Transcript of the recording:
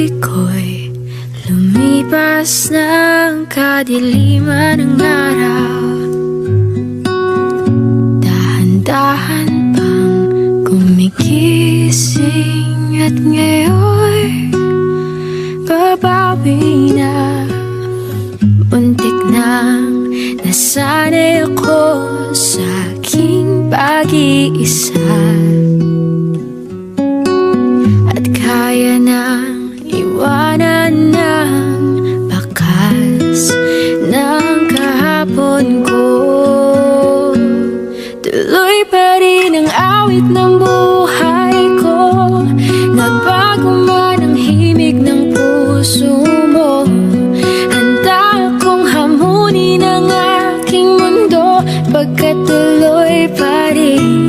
buhay ko'y lumipas ng kadiliman ng araw. Dahan-dahan pang gumigising at ngayon babawi na. Muntik nang nasanay ako sa aking pag-iisa, at kaya nang iwanan ng bakas ng kahapon ko. Tuloy pa rin ang awit ng buhay ko, nagbago man ang himig ng puso mo. Handa akong hamunin ang aking mundo, pagkat tuloy pa rin